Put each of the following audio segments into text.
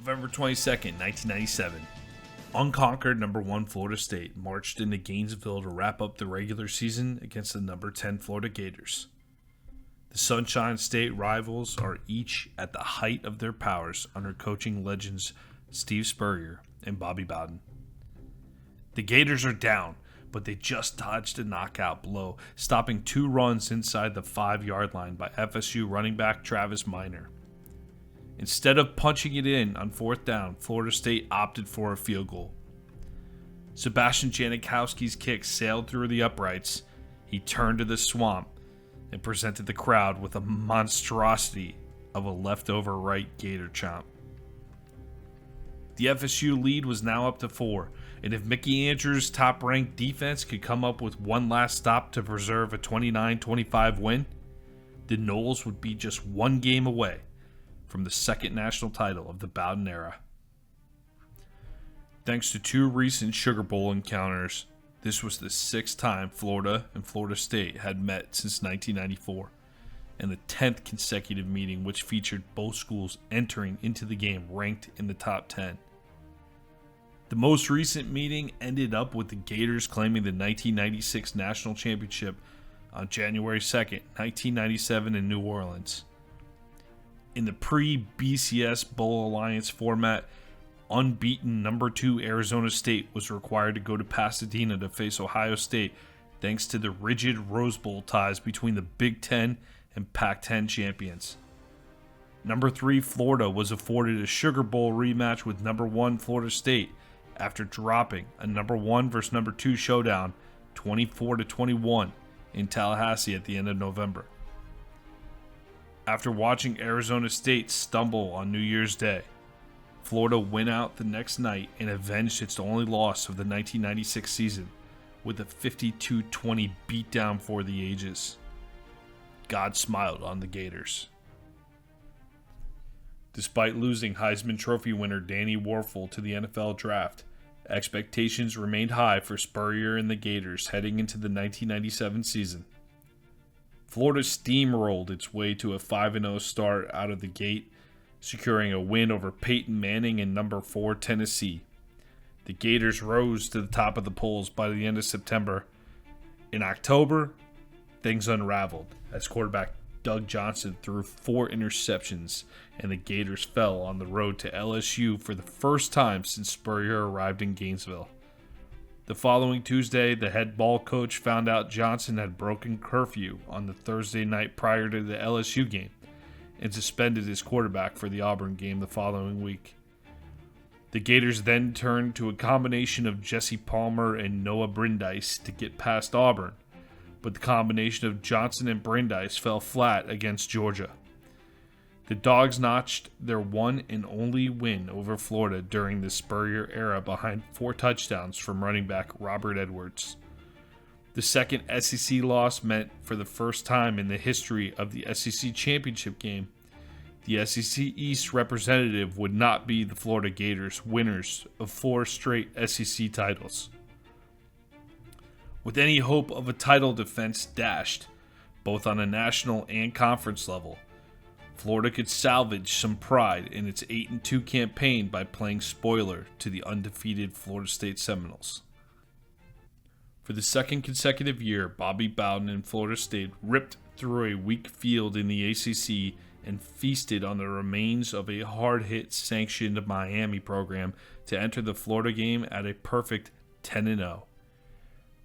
November 22nd, 1997. Unconquered number 1 Florida State marched into Gainesville to wrap up the regular season against the number 10 Florida Gators. The Sunshine State rivals are each at the height of their powers under coaching legends Steve Spurrier and Bobby Bowden. The Gators are down, but they just dodged a knockout blow, stopping 2 runs inside the 5-yard line by FSU running back Travis Minor. Instead of punching it in on 4th down, Florida State opted for a field goal. Sebastian Janikowski's kick sailed through the uprights. He turned to the swamp and presented the crowd with a monstrosity of a leftover right Gator chomp. The FSU lead was now up to 4, and if Mickey Andrews' top-ranked defense could come up with one last stop to preserve a 29-25 win, the Noles would be just 1 game away from the second national title of the Bowden era. Thanks to 2 recent Sugar Bowl encounters, this was the 6th time Florida and Florida State had met since 1994, and the 10th consecutive meeting which featured both schools entering into the game ranked in the top 10. The most recent meeting ended up with the Gators claiming the 1996 national championship on January 2nd, 1997 in New Orleans. In the pre-BCS Bowl Alliance format, unbeaten number 2 Arizona State was required to go to Pasadena to face Ohio State thanks to the rigid Rose Bowl ties between the Big Ten and Pac-10 champions. Number 3 Florida was afforded a Sugar Bowl rematch with number 1 Florida State after dropping a number 1 versus number 2 showdown 24-21 in Tallahassee at the end of November. After watching Arizona State stumble on New Year's Day, Florida went out the next night and avenged its only loss of the 1996 season with a 52-20 beatdown for the ages. God smiled on the Gators. Despite losing Heisman Trophy winner Danny Warfel to the NFL draft, expectations remained high for Spurrier and the Gators heading into the 1997 season. Florida steamrolled its way to a 5-0 start out of the gate, securing a win over Peyton Manning and number 4 Tennessee. The Gators rose to the top of the polls by the end of September. In October, things unraveled as quarterback Doug Johnson threw 4 interceptions, and the Gators fell on the road to LSU for the first time since Spurrier arrived in Gainesville. The following Tuesday, the head ball coach found out Johnson had broken curfew on the Thursday night prior to the LSU game and suspended his quarterback for the Auburn game the following week. The Gators then turned to a combination of Jesse Palmer and Noah Brindise to get past Auburn, but the combination of Johnson and Brindise fell flat against Georgia. The Dogs notched their one and only win over Florida during the Spurrier era behind 4 touchdowns from running back Robert Edwards. The second SEC loss meant for the first time in the history of the SEC championship game, the SEC East representative would not be the Florida Gators, winners of 4 straight SEC titles. With any hope of a title defense dashed, both on a national and conference level, Florida could salvage some pride in its 8-2 campaign by playing spoiler to the undefeated Florida State Seminoles. For the second consecutive year, Bobby Bowden and Florida State ripped through a weak field in the ACC and feasted on the remains of a hard-hit sanctioned Miami program to enter the Florida game at a perfect 10-0.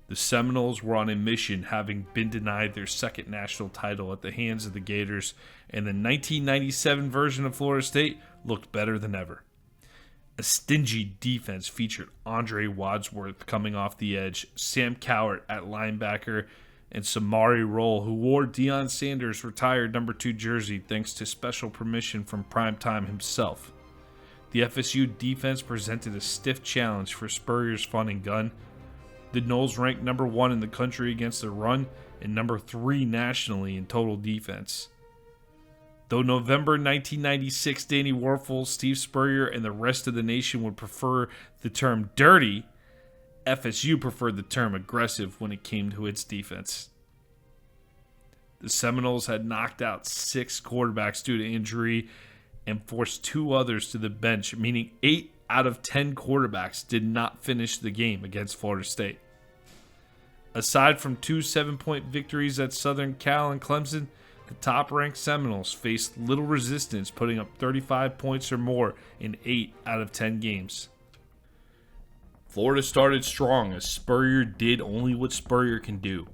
The Seminoles were on a mission, having been denied their second national title at the hands of the Gators, and the 1997 version of Florida State looked better than ever. A stingy defense featured Andre Wadsworth coming off the edge, Sam Cowart at linebacker, and Samari Roll, who wore Deion Sanders' retired number 2 jersey thanks to special permission from Primetime himself. The FSU defense presented a stiff challenge for Spurrier's fun and gun. The Noles ranked number 1 in the country against the run and number 3 nationally in total defense. Though November 1996 Danny Warfel, Steve Spurrier, and the rest of the nation would prefer the term dirty, FSU preferred the term aggressive when it came to its defense. The Seminoles had knocked out 6 quarterbacks due to injury, and forced 2 others to the bench, meaning 8 out of 10 quarterbacks did not finish the game against Florida State. Aside from 2 7-point victories at Southern Cal and Clemson, the top-ranked Seminoles faced little resistance, putting up 35 points or more in 8 out of 10 games. Florida started strong as Spurrier did only what Spurrier can do.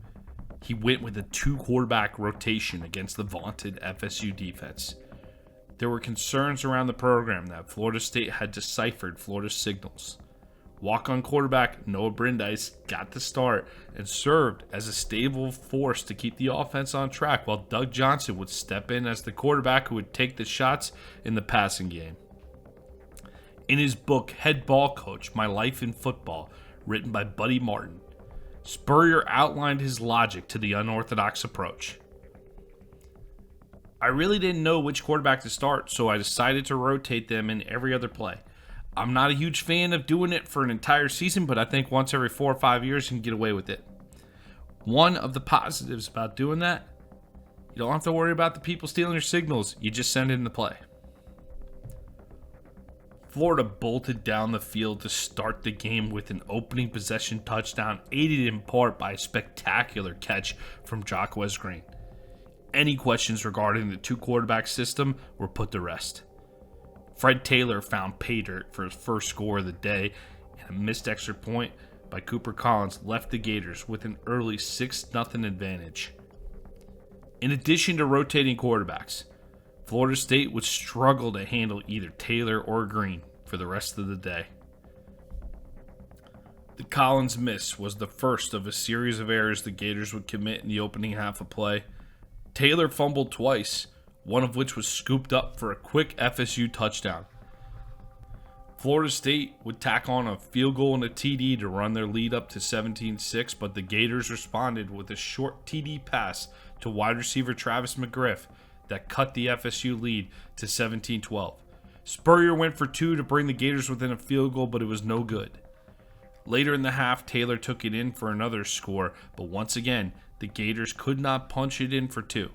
He went with a 2-quarterback rotation against the vaunted FSU defense. There were concerns around the program that Florida State had deciphered Florida's signals. Walk-on quarterback Noah Brandeis got the start and served as a stable force to keep the offense on track, while Doug Johnson would step in as the quarterback who would take the shots in the passing game. In his book, Head Ball Coach, My Life in Football, written by Buddy Martin, Spurrier outlined his logic to the unorthodox approach. I really didn't know which quarterback to start, so I decided to rotate them in every other play. I'm not a huge fan of doing it for an entire season, but I think once every 4 or 5 years you can get away with it. One of the positives about doing that, you don't have to worry about the people stealing your signals. You just send it in the play. Florida bolted down the field to start the game with an opening possession touchdown, aided in part by a spectacular catch from Jacquez Green. Any questions regarding the 2-quarterback system were put to rest. Fred Taylor found pay dirt for his first score of the day, and a missed extra point by Cooper Collins left the Gators with an early 6-0 advantage. In addition to rotating quarterbacks, Florida State would struggle to handle either Taylor or Green for the rest of the day. The Collins miss was the first of a series of errors the Gators would commit in the opening half of play. Taylor fumbled twice, one of which was scooped up for a quick FSU touchdown. Florida State would tack on a field goal and a TD to run their lead up to 17-6, but the Gators responded with a short TD pass to wide receiver Travis McGriff that cut the FSU lead to 17-12. Spurrier went for 2 to bring the Gators within a field goal, but it was no good. Later in the half, Taylor took it in for another score, but once again, the Gators could not punch it in for 2.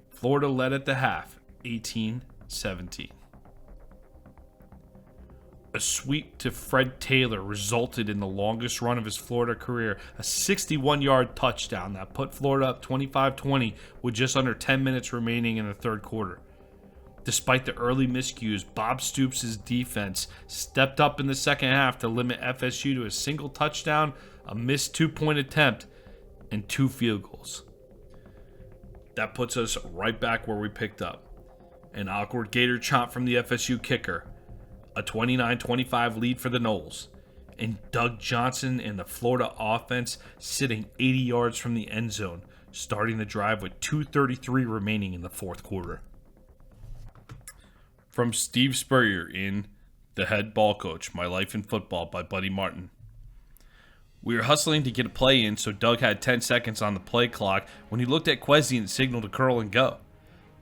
Florida led at the half, 18-17. A sweep to Fred Taylor resulted in the longest run of his Florida career, a 61-yard touchdown that put Florida up 25-20 with just under 10 minutes remaining in the third quarter. Despite the early miscues, Bob Stoops' defense stepped up in the second half to limit FSU to a single touchdown, a missed 2-point attempt, and 2 field goals. That puts us right back where we picked up. An awkward Gator chomp from the FSU kicker, a 29-25 lead for the Noles, and Doug Johnson and the Florida offense sitting 80 yards from the end zone, starting the drive with 2:33 remaining in the fourth quarter. From Steve Spurrier in The Head Ball Coach, My Life in Football by Buddy Martin. We were hustling to get a play in, so Doug had 10 seconds on the play clock when he looked at Kwesi and signaled to curl and go.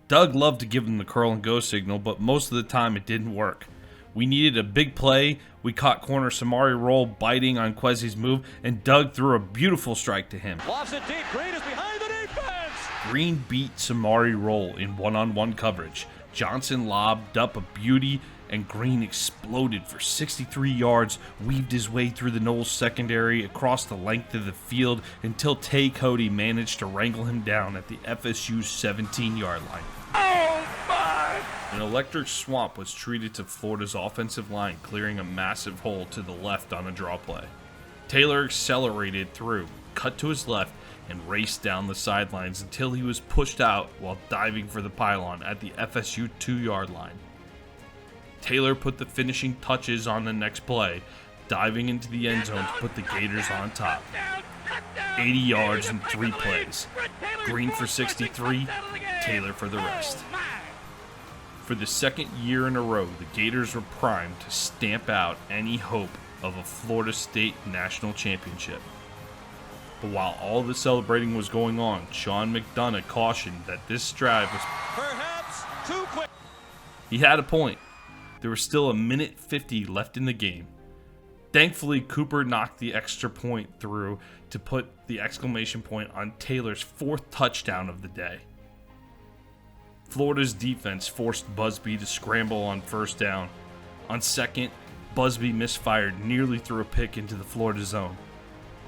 Doug loved to give him the curl and go signal, but most of the time it didn't work. We needed a big play. We caught corner Samari Roll biting on Kwesi's move, and Doug threw a beautiful strike to him. Lofts it deep. Green is behind the defense. Green beat Samari Roll in one-on-one coverage. Johnson lobbed up a beauty, and Green exploded for 63 yards, weaved his way through the Noles secondary across the length of the field until Tay Cody managed to wrangle him down at the FSU's 17-yard line. Oh, my! An electric swamp was treated to Florida's offensive line, clearing a massive hole to the left on a draw play. Taylor accelerated through, cut to his left, and raced down the sidelines until he was pushed out while diving for the pylon at the FSU 2-yard line. Taylor put the finishing touches on the next play, diving into the end zone to put the Gators on top. 80 yards in 3 plays. Green for 63, Taylor for the rest. For the second year in a row, the Gators were primed to stamp out any hope of a Florida State national championship. But while all the celebrating was going on, Sean McDonough cautioned that this drive was Perhaps too quick. He had a point. There was still a minute 50 left in the game. Thankfully, Cooper knocked the extra point through to put the exclamation point on Taylor's 4th touchdown of the day. Florida's defense forced Busby to scramble on first down. On second, Busby misfired nearly threw a pick into the Florida zone.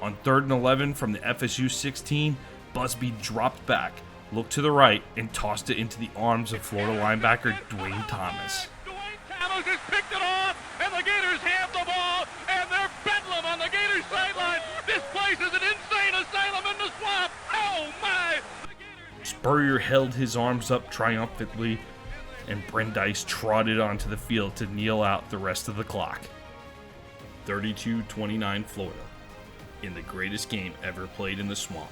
On 3rd and 11 from the FSU 16, Busby dropped back, looked to the right, and tossed it into the arms of Florida linebacker Dwayne Thomas. Dwayne Thomas has picked it off, and the Gators have the ball, and they're bedlam on the Gators sideline. This place is an insane asylum in the swamp. Oh, my! Spurrier held his arms up triumphantly, and Brandeis trotted onto the field to kneel out the rest of the clock. 32-29 Florida, in the greatest game ever played in the swamp.